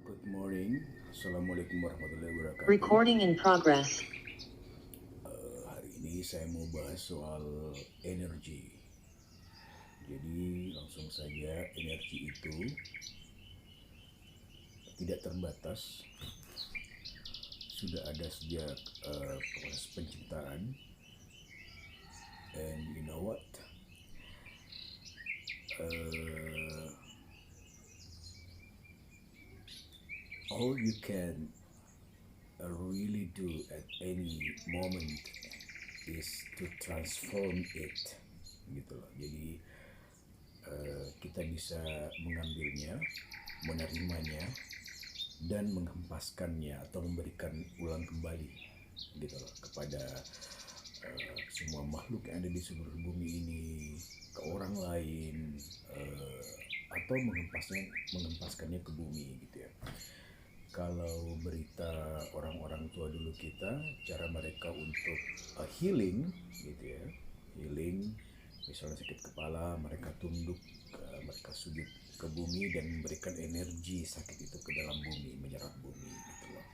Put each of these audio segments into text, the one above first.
Good morning, Assalamualaikum warahmatullahi wabarakatuh. Recording in progress. Hari ini saya mau bahas soal energi. Jadi langsung saja, energi itu tidak terbatas. Sudah ada sejak proses penciptaan. And you know what? All you can really do at any moment is to transform it, gitu loh. Jadi kita bisa mengambilnya, menerimanya, dan menghempaskannya atau memberikan ulang kembali, gitu loh, kepada semua makhluk yang ada di seluruh bumi ini, ke orang lain, atau menghempaskannya ke bumi, gitu ya. Kalau berita orang-orang tua dulu kita, cara mereka untuk healing, gitu ya, healing, misalnya sakit kepala, mereka tunduk, mereka sujud ke bumi dan memberikan energi sakit itu ke dalam bumi, menyerap bumi, gitu loh.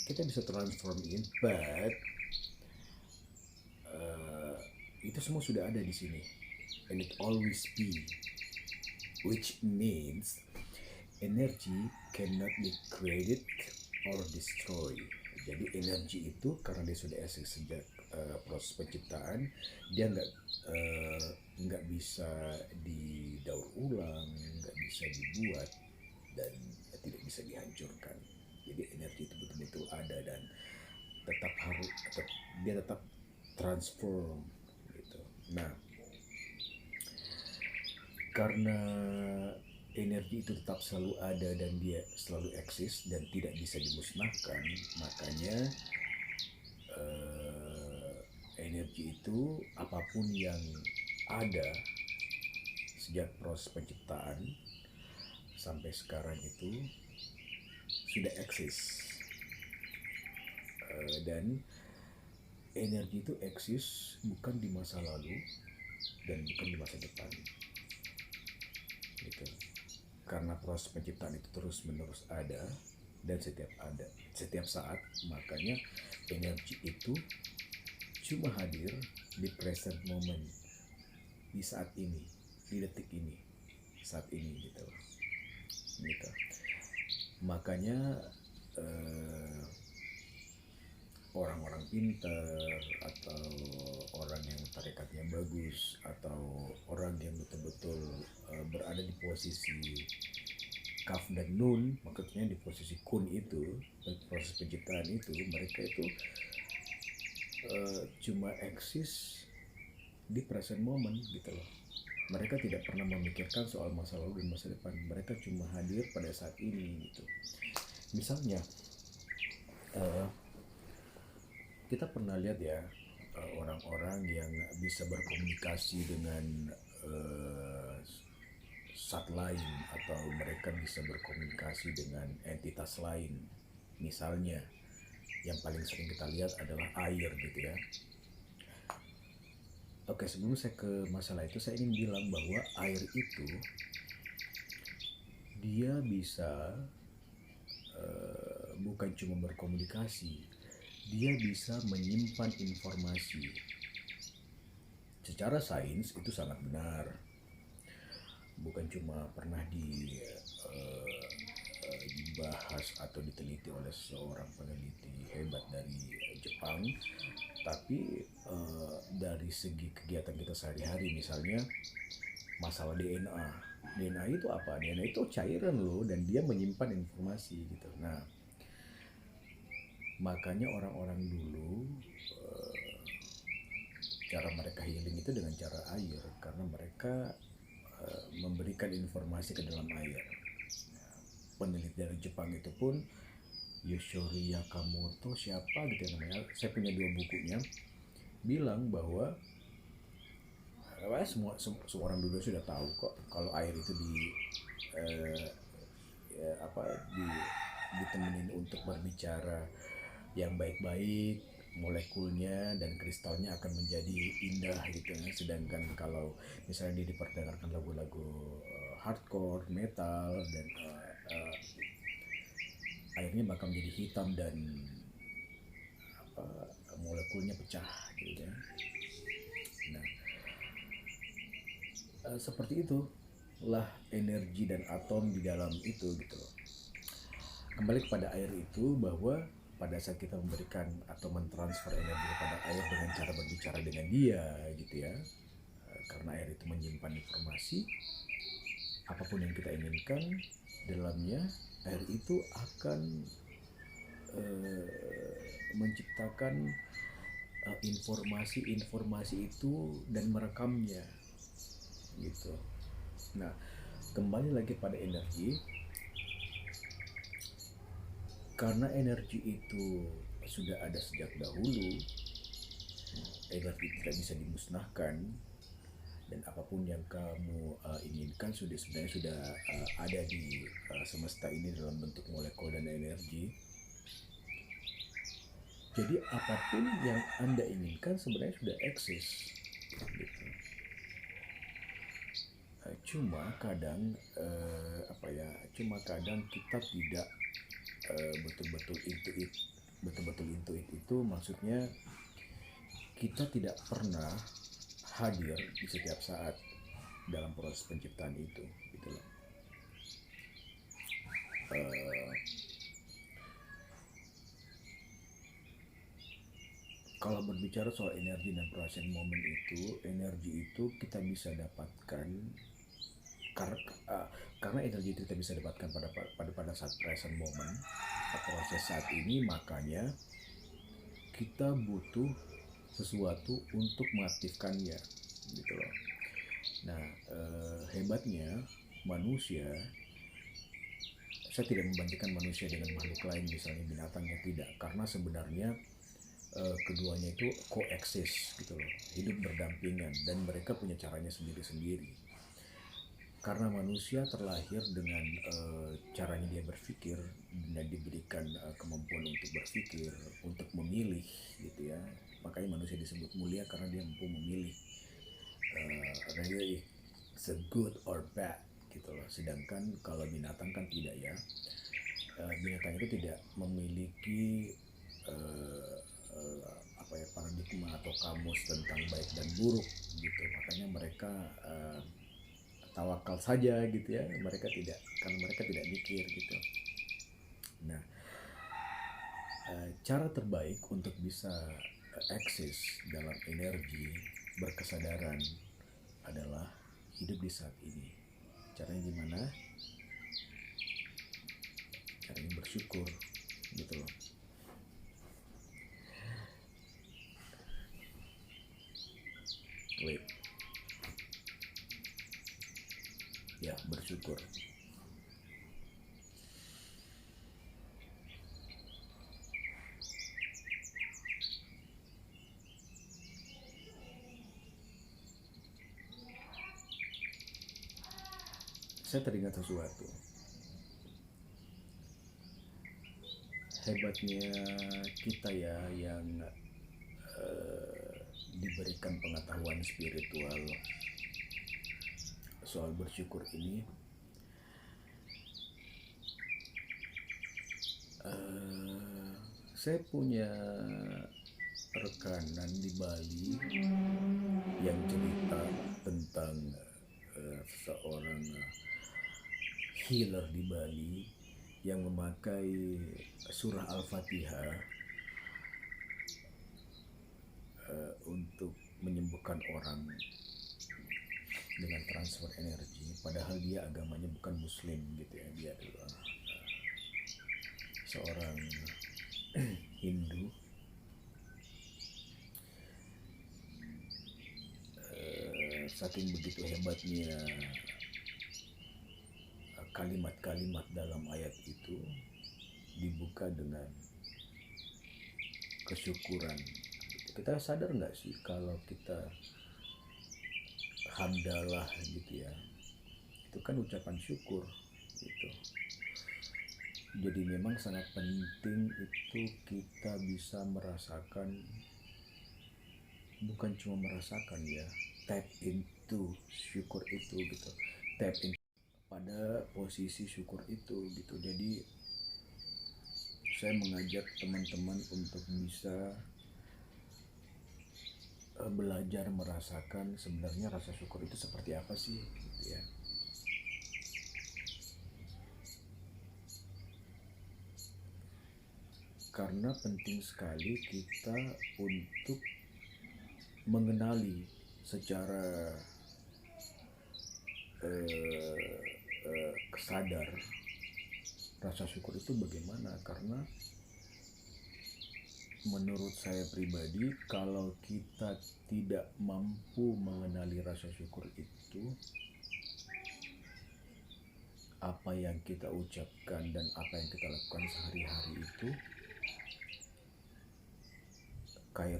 Kita bisa transform it, but itu semua sudah ada di sini, and it always be, which means energy cannot be created or destroyed. Jadi energi itu karena dia sudah eksis sejak proses penciptaan, dia nggak bisa didaur ulang, nggak bisa dibuat, dan tidak bisa dihancurkan. Jadi energi itu betul-betul ada dan dia tetap transform, gitu. Nah, karena energi itu tetap selalu ada dan dia selalu eksis dan tidak bisa dimusnahkan, makanya energi itu apapun yang ada sejak proses penciptaan sampai sekarang itu sudah eksis, dan energi itu eksis bukan di masa lalu dan bukan di masa depan, gitu. Karena proses penciptaan itu terus menerus ada dan setiap saat, makanya energi itu cuma hadir di present moment, di saat ini, di detik ini, saat ini, gitu. Makanya orang-orang pintar atau orang yang tarikatnya bagus atau orang yang betul-betul berada di posisi kaf dan nun, maksudnya di posisi kun itu, proses penciptaan itu, mereka itu cuma eksis di present moment, gitu loh. Mereka tidak pernah memikirkan soal masa lalu dan masa depan. Mereka cuma hadir pada saat ini, gitu. Misalnya kita pernah lihat ya, orang-orang yang bisa berkomunikasi dengan zat lain, atau mereka bisa berkomunikasi dengan entitas lain. Misalnya yang paling sering kita lihat adalah air, gitu ya. Oke, sebelum saya ke masalah itu, saya ingin bilang bahwa air itu dia bisa bukan cuma berkomunikasi, dia bisa menyimpan informasi. Secara sains itu sangat benar. Bukan cuma pernah dibahas atau diteliti oleh seorang peneliti hebat dari Jepang, tapi dari segi kegiatan kita sehari-hari, misalnya masalah DNA. DNA itu apa? DNA itu cairan loh, dan dia menyimpan informasi, gitu. Nah, makanya orang-orang dulu cara mereka healing itu dengan cara air, karena mereka memberikan informasi ke dalam air. Peneliti dari Jepang itu pun, Yoshori Yakamoto, siapa gitu ya namanya, saya punya 2 bukunya, bilang bahwa semua orang dulu sudah tahu kok kalau air itu ditemenin untuk berbicara yang baik-baik, molekulnya dan kristalnya akan menjadi indah, gitu ya. Sedangkan kalau misalnya dia diperdengarkan lagu-lagu hardcore, metal, dan airnya bakal menjadi hitam dan molekulnya pecah gitu kan. Nah, seperti itulah energi dan atom di dalam itu gitu loh. Kembali kepada air itu, bahwa pada saat kita memberikan atau mentransfer energi kepada air dengan cara berbicara dengan dia gitu ya, karena air itu menyimpan informasi, apapun yang kita inginkan dalamnya, air itu akan menciptakan informasi-informasi itu dan merekamnya gitu. Nah, kembali lagi pada energi, karena energi itu sudah ada sejak dahulu, energi tidak bisa dimusnahkan, dan apapun yang kamu inginkan sebenarnya sudah ada di semesta ini dalam bentuk molekul dan energi. Jadi apapun yang Anda inginkan sebenarnya sudah eksis gitu. Cuma kadang kita tidak betul-betul intuit itu, maksudnya kita tidak pernah hadir di setiap saat dalam proses penciptaan itu gitu loh. Kalau berbicara soal energi dan present moment itu, energi itu kita bisa dapatkan karena energi itu kita bisa dapatkan pada saat present moment, proses saat ini, makanya kita butuh sesuatu untuk mengaktifkannya gitu loh. Nah, hebatnya manusia, saya tidak membandingkan manusia dengan makhluk lain, misalnya binatangnya, tidak, karena sebenarnya keduanya itu koeksis gitu loh, hidup berdampingan, dan mereka punya caranya sendiri-sendiri. Karena manusia terlahir dengan caranya dia berpikir dan diberikan kemampuan untuk berpikir, untuk memilih gitu ya. Makanya manusia disebut mulia karena dia mampu memilih really it's a good or bad gitu loh. Sedangkan kalau binatang kan tidak ya. Binatang itu tidak memiliki paradigma atau kamus tentang baik dan buruk gitu. Makanya mereka tawakal saja gitu ya, karena mereka tidak mikir gitu. Nah, cara terbaik untuk bisa eksis dalam energi berkesadaran adalah hidup di saat ini. Caranya gimana? Caranya bersyukur gitu loh. Wait. Ya, bersyukur. Saya teringat sesuatu. Hebatnya kita ya yang diberikan pengetahuan spiritual soal bersyukur ini. Saya punya rekanan di Bali yang cerita tentang seorang healer di Bali yang memakai surah Al-Fatihah untuk menyembuhkan orang dengan transfer energi, padahal dia agamanya bukan Muslim gitu ya, dia adalah seorang Hindu. Saking begitu hebatnya kalimat-kalimat dalam ayat itu dibuka dengan kesyukuran. Kita sadar nggak sih kalau kita hamdalah gitu ya, itu kan ucapan syukur gitu. Jadi memang sangat penting itu kita bisa merasakan, bukan cuma merasakan ya, tap into syukur itu gitu, tap in pada posisi syukur itu gitu. Jadi saya mengajak teman-teman untuk bisa belajar merasakan sebenarnya rasa syukur itu seperti apa sih gitu ya. Karena penting sekali kita untuk mengenali secara sadar rasa syukur itu bagaimana. Karena menurut saya pribadi, kalau kita tidak mampu mengenali rasa syukur itu, apa yang kita ucapkan dan apa yang kita lakukan sehari-hari itu kayak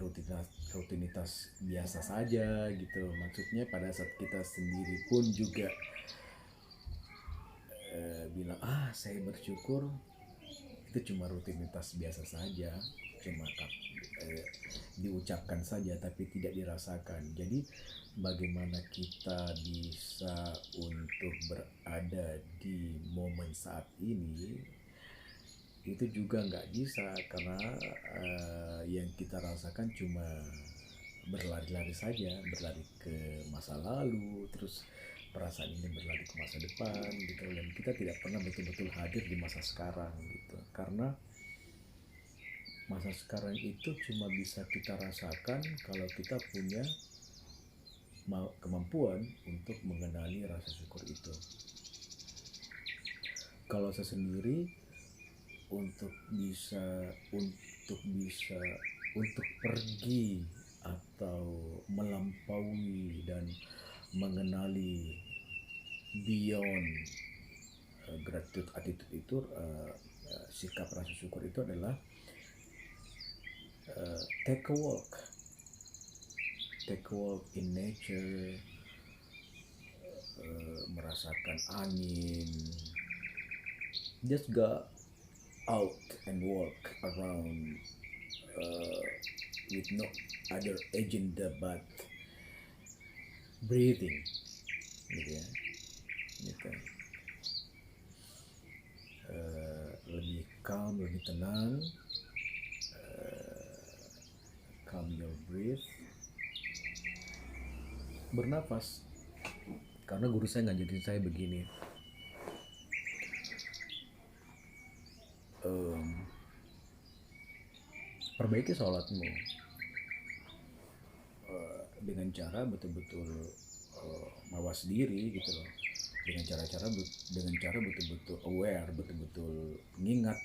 rutinitas biasa saja gitu. Maksudnya pada saat kita sendiri pun juga bilang saya bersyukur, itu cuma rutinitas biasa saja, cuma diucapkan saja tapi tidak dirasakan. Jadi bagaimana kita bisa untuk berada di momen saat ini, itu juga nggak bisa, karena yang kita rasakan cuma berlari-lari saja, berlari ke masa lalu, terus perasaan ini berlari ke masa depan gitu, dan kita tidak pernah betul-betul hadir di masa sekarang gitu. Karena masa sekarang itu cuma bisa kita rasakan kalau kita punya kemampuan untuk mengenali rasa syukur itu. Kalau saya sendiri untuk pergi atau melampaui dan mengenali beyond gratitude attitude itu, sikap rasa syukur itu adalah take a walk in nature, merasakan angin, just go out and walk around with no other agenda but breathing gitu ya, gitu. Lebih calm, lebih tenang, calm your breath, bernafas. Karena guru saya ngajarin saya begini, perbaiki sholatmu dengan cara betul-betul mawas diri gitu loh, dengan cara betul-betul aware, betul-betul mengingat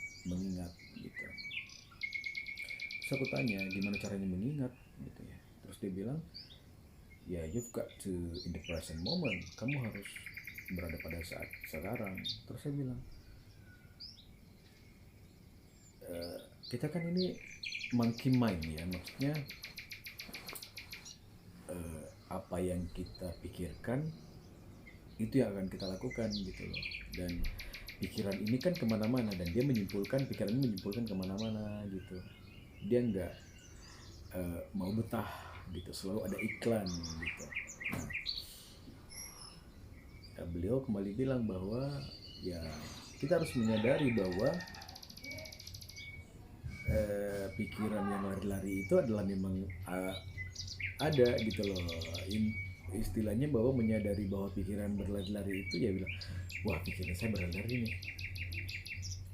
gitu. Terus aku tanya, gimana caranya mengingat gitu ya. Terus dia bilang, ya you've got to in the present moment, kamu harus berada pada saat sekarang. Terus saya bilang, kita kan ini monkey mind ya, maksudnya apa yang kita pikirkan itu yang akan kita lakukan gitu loh. Dan pikiran ini kan kemana-mana, dan dia pikiran ini menyimpulkan kemana-mana gitu. Dia nggak mau betah gitu, selalu ada iklan gitu. Nah, beliau kembali bilang bahwa ya kita harus menyadari bahwa pikiran yang lari-lari itu adalah memang ada gitu loh. Istilahnya bahwa menyadari bahwa pikiran berlari-lari itu, ya bilang, wah pikiran saya berlari nih,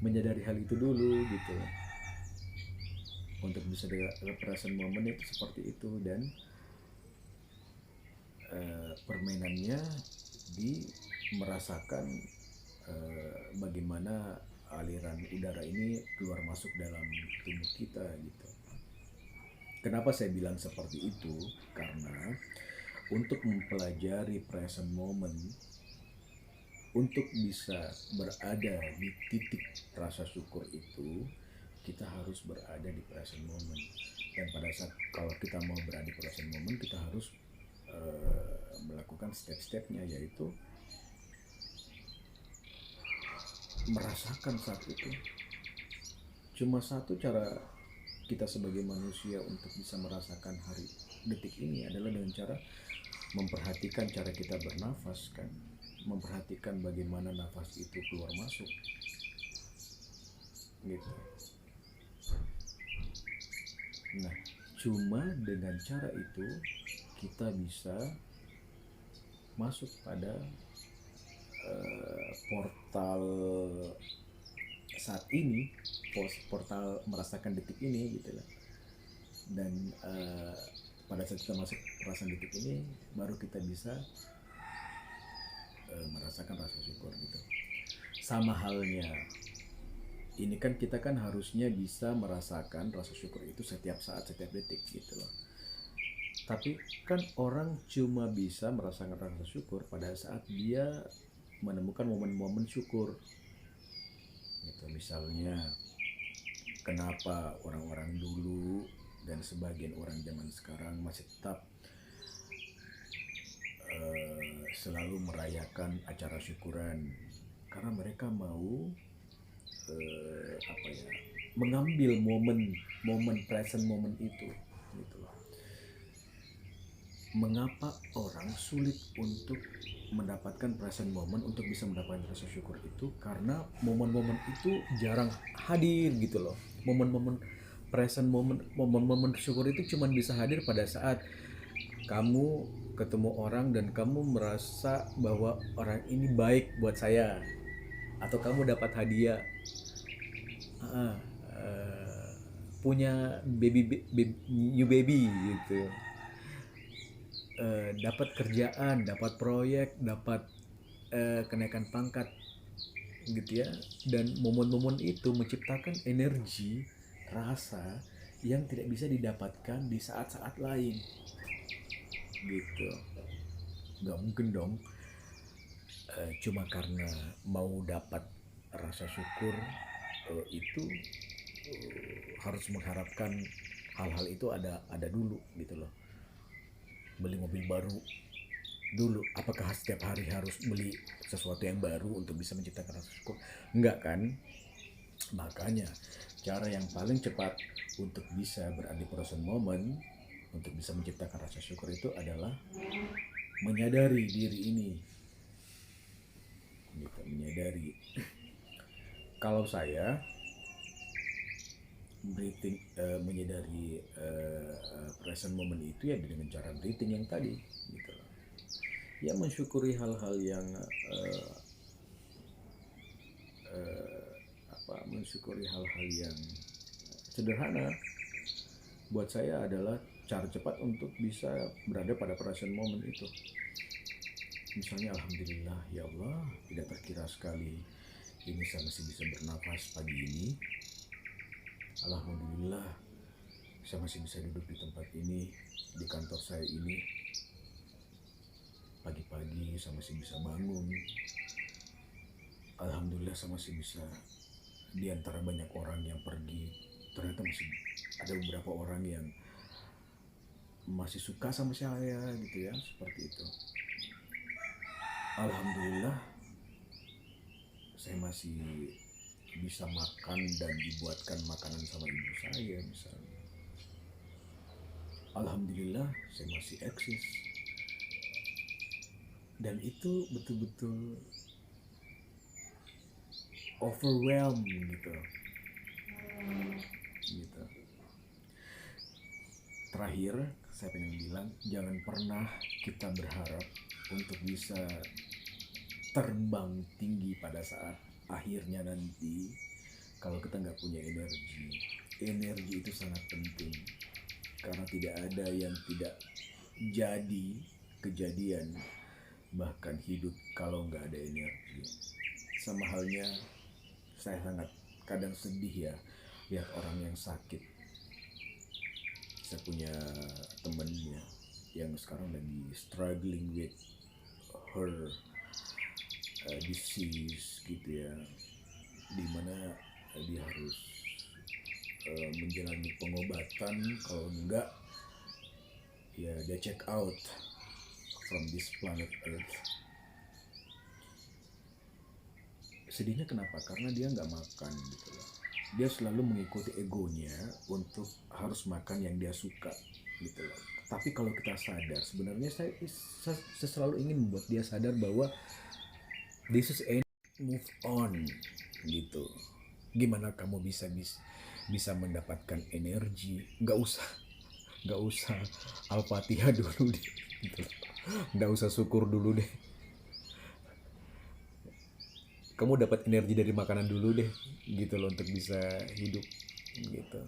menyadari hal itu dulu gitu. Untuk bisa present moment itu seperti itu. Dan permainannya di merasakan bagaimana aliran udara ini keluar masuk dalam tubuh kita gitu. Kenapa saya bilang seperti itu? Karena untuk mempelajari present moment, untuk bisa berada di titik rasa syukur itu, kita harus berada di present moment. Dan pada saat kalau kita mau berada di present moment, kita harus melakukan step-stepnya, yaitu merasakan saat itu. Cuma satu cara kita sebagai manusia untuk bisa merasakan detik ini adalah dengan cara memperhatikan cara kita bernafas kan memperhatikan bagaimana nafas itu keluar masuk gitu. Nah, cuma dengan cara itu kita bisa masuk pada portal saat ini, portal merasakan detik ini gitu lah. Dan pada saat kita masuk perasaan detik ini, baru kita bisa merasakan rasa syukur gitu. Sama halnya, ini kan kita kan harusnya bisa merasakan rasa syukur itu setiap saat, setiap detik gitu loh. Tapi kan orang cuma bisa merasakan rasa syukur pada saat dia menemukan momen-momen syukur gitu. Misalnya kenapa orang-orang dulu dan sebagian orang zaman sekarang masih tetap selalu merayakan acara syukuran, karena mereka mau mengambil momen present momen itu gitu loh. Mengapa orang sulit untuk mendapatkan present moment untuk bisa mendapatkan rasa syukur itu? Karena momen-momen itu jarang hadir gitu loh. Momen-momen present moment, momen-momen syukur itu cuma bisa hadir pada saat kamu ketemu orang dan kamu merasa bahwa orang ini baik buat saya, atau kamu dapat hadiah, punya new baby gitu, dapat kerjaan, dapat proyek, dapat kenaikan pangkat gitu ya. Dan momen-momen itu menciptakan energi, rasa yang tidak bisa didapatkan di saat-saat lain gitu. Gak mungkin dong cuma karena mau dapat rasa syukur itu harus mengharapkan hal-hal itu ada dulu gitu loh. Beli mobil baru dulu, apakah setiap hari harus beli sesuatu yang baru untuk bisa menciptakan rasa syukur? Enggak kan? Makanya cara yang paling cepat untuk bisa berada di present moment, untuk bisa menciptakan rasa syukur itu adalah menyadari diri ini gitu, menyadari. Kalau saya breathing, menyadari present moment itu ya dengan cara breathing yang tadi gitu loh. Ya mensyukuri hal-hal yang mensyukuri hal-hal yang sederhana buat saya adalah cara cepat untuk bisa berada pada present moment itu. Misalnya, alhamdulillah ya Allah, tidak terkira sekali ini saya masih bisa bernafas pagi ini. Alhamdulillah saya masih bisa duduk di tempat ini, di kantor saya ini. Pagi-pagi saya masih bisa bangun. Alhamdulillah saya masih bisa, di antara banyak orang yang pergi, ternyata masih ada beberapa orang yang masih suka sama saya gitu ya, seperti itu. Alhamdulillah saya masih bisa makan dan dibuatkan makanan sama ibu saya misalnya. Alhamdulillah saya masih eksis. Dan itu betul-betul overwhelmed gitu. Terakhir saya pengen bilang, jangan pernah kita berharap untuk bisa terbang tinggi pada saat akhirnya nanti kalau kita nggak punya energi. Energi itu sangat penting, karena tidak ada yang tidak jadi kejadian, bahkan hidup kalau nggak ada energi. Sama halnya saya sangat kadang sedih ya lihat orang yang sakit. Saya punya temennya yang sekarang lagi struggling with her disease gitu ya, dimana dia harus menjalani pengobatan, kalau enggak ya dia check out from this planet Earth. Sedihnya kenapa? Karena dia nggak makan gitu loh. Dia selalu mengikuti egonya untuk harus makan yang dia suka gitu loh. Tapi kalau kita sadar, sebenarnya saya selalu ingin membuat dia sadar bahwa This is a move on gitu. Gimana kamu bisa mendapatkan energi? Nggak usah Al-Fatihah dulu deh gitu. Nggak usah syukur dulu deh. Kamu dapat energi dari makanan dulu deh gitu loh untuk bisa hidup gitu.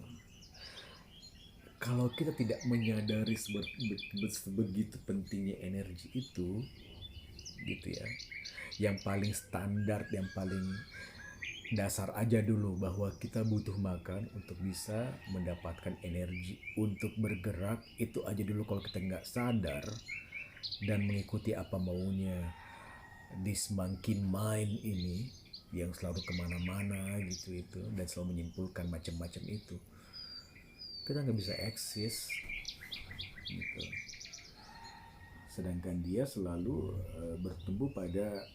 Kalau kita tidak menyadari sebegitu pentingnya energi itu gitu ya, yang paling standar, yang paling dasar aja dulu bahwa kita butuh makan untuk bisa mendapatkan energi untuk bergerak. Itu aja dulu. Kalau kita nggak sadar dan mengikuti apa maunya this monkey mind ini yang selalu kemana-mana gitu itu dan selalu menyimpulkan macam-macam itu, kita nggak bisa eksis gitu. Sedangkan dia selalu bertumbuh pada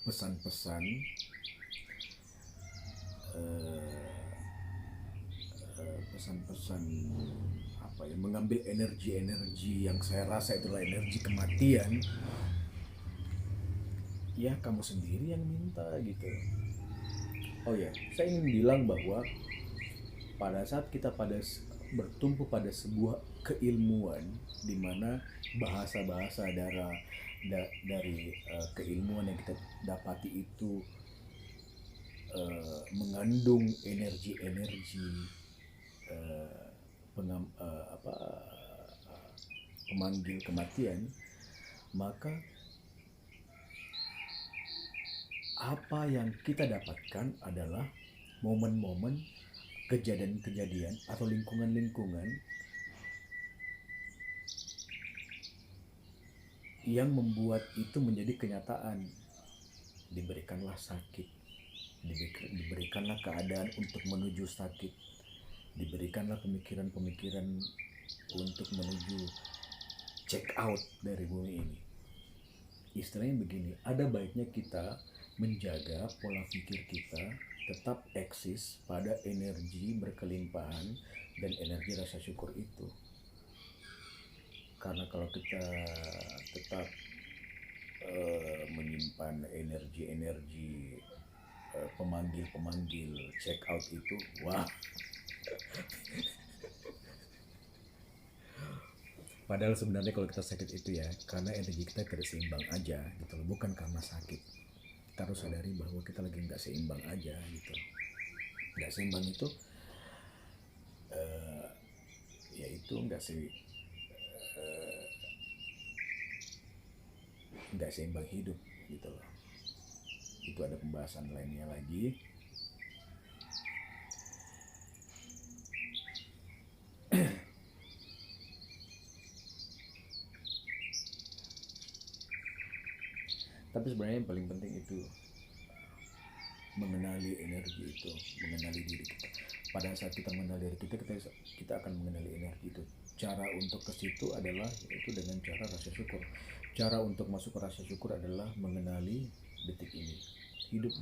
pesan-pesan pesan-pesan apa ya, mengambil energi-energi yang saya rasa itulah energi kematian. Ya kamu sendiri yang minta gitu. Oh ya, saya ingin bilang bahwa pada saat kita bertumpu pada sebuah keilmuan di mana bahasa-bahasa dari keilmuan yang kita dapati itu mengandung energi-energi pemanggil kematian, maka apa yang kita dapatkan adalah momen-momen, kejadian-kejadian atau lingkungan-lingkungan yang membuat itu menjadi kenyataan. Diberikanlah sakit, diberikanlah keadaan untuk menuju sakit, diberikanlah pemikiran-pemikiran untuk menuju check out dari bumi ini. Istilahnya begini, ada baiknya kita menjaga pola pikir kita tetap eksis pada energi berkelimpahan dan energi rasa syukur itu. Karena kalau kita tetap menyimpan energi-energi pemanggil check out itu, wah. Padahal sebenarnya kalau kita sakit itu ya karena energi kita tidak seimbang aja gitu loh, bukan karena sakit. Kita harus sadari bahwa kita lagi nggak seimbang aja gitu. Nggak seimbang itu yaitu nggak seimbang hidup gitu loh. Itu ada pembahasan lainnya lagi. Tapi sebenarnya yang paling penting itu mengenali energi itu, mengenali diri kita. Pada saat kita mengenali diri kita akan mengenali energi itu. Cara untuk ke situ adalah yaitu dengan cara rasa syukur. Cara untuk masuk ke rasa syukur adalah mengenali detik ini, hidup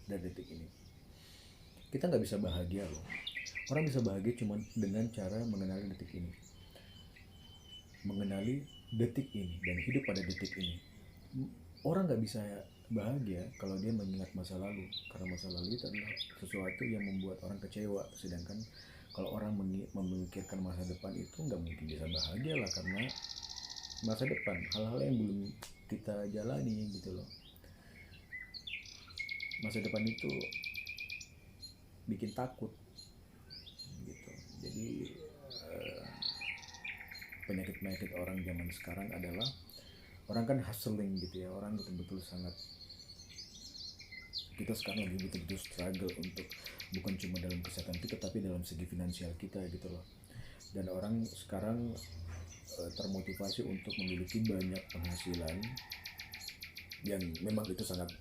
dan detik ini. Kita nggak bisa bahagia loh. Orang bisa bahagia cuma dengan cara mengenali detik ini, mengenali detik ini dan hidup pada detik ini. Orang nggak bisa bahagia kalau dia mengingat masa lalu, karena masa lalu itu adalah sesuatu yang membuat orang kecewa. Sedangkan kalau orang memikirkan masa depan itu nggak mungkin bisa bahagia lah, karena masa depan hal-hal yang belum kita jalani gitu loh. Masa depan itu bikin takut gitu. Jadi penyakit orang zaman sekarang adalah orang kan hustling gitu ya, orang betul-betul sangat, kita sekarang lagi betul-betul struggle untuk bukan cuma dalam kesehatan kita tapi dalam segi finansial kita gitu loh. Dan orang sekarang termotivasi untuk memiliki banyak penghasilan yang memang itu sangat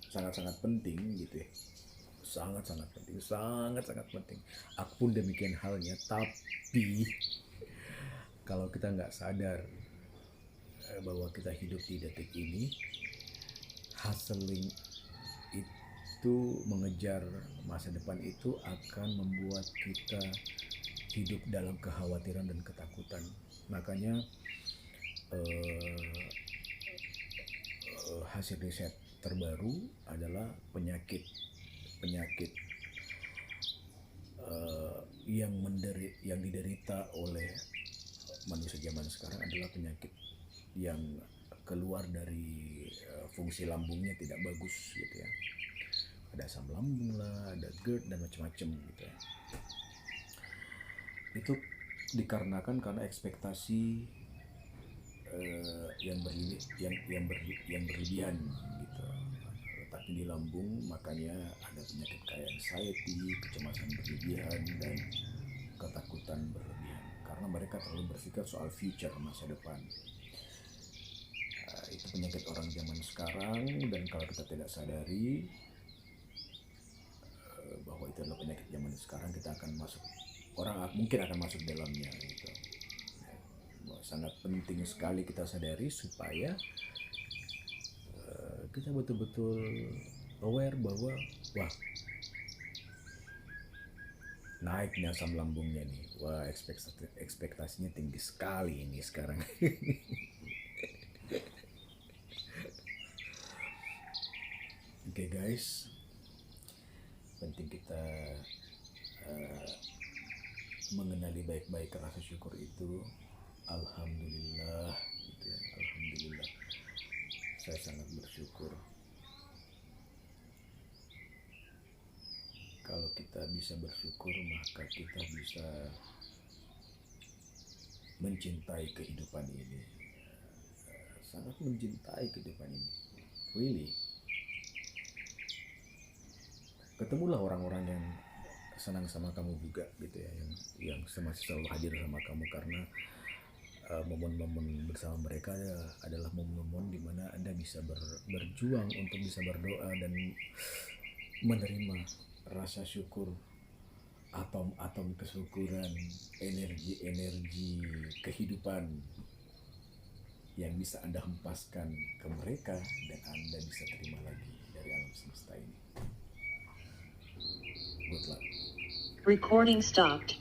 penting gitu ya, sangat penting. Aku pun demikian halnya. Tapi kalau kita nggak sadar bahwa kita hidup di detik ini, hustling itu mengejar masa depan itu akan membuat kita hidup dalam kekhawatiran dan ketakutan. Makanya hasil riset terbaru adalah penyakit yang diderita oleh manusia zaman sekarang adalah penyakit yang keluar dari fungsi lambungnya tidak bagus gitu ya. Ada asam lambung lah, ada GERD dan macam-macam gitu ya. Itu dikarenakan karena ekspektasi yang berlebihan gitu. Letaknya di lambung, makanya ada penyakit kayak anxiety, kecemasan berlebihan dan ketakutan berlebihan karena mereka terlalu berpikir soal future, masa depan. Itu penyakit orang zaman sekarang, dan kalau kita tidak sadari bahwa itu adalah penyakit zaman sekarang, kita akan masuk, orang mungkin akan masuk dalamnya gitu. Sangat penting sekali kita sadari supaya kita betul-betul aware bahwa wah, naik nih asam lambungnya nih, wah ekspektasinya tinggi sekali ini sekarang. Oke guys, penting kita mengenali baik-baik rasa syukur itu. Alhamdulillah gitu ya, alhamdulillah, saya sangat bersyukur kalau kita bisa bersyukur, maka kita bisa mencintai kehidupan ini, sangat mencintai kehidupan ini, really. Ketemulah orang-orang yang senang sama kamu juga gitu ya, yang masih selalu hadir sama kamu, karena momen-momen bersama mereka adalah momen-momen di mana Anda bisa berjuang untuk bisa berdoa dan menerima rasa syukur, atom-atom kesyukuran, energi-energi kehidupan yang bisa Anda hempaskan ke mereka dan Anda bisa terima lagi dari alam semesta ini. Good luck. Recording stopped.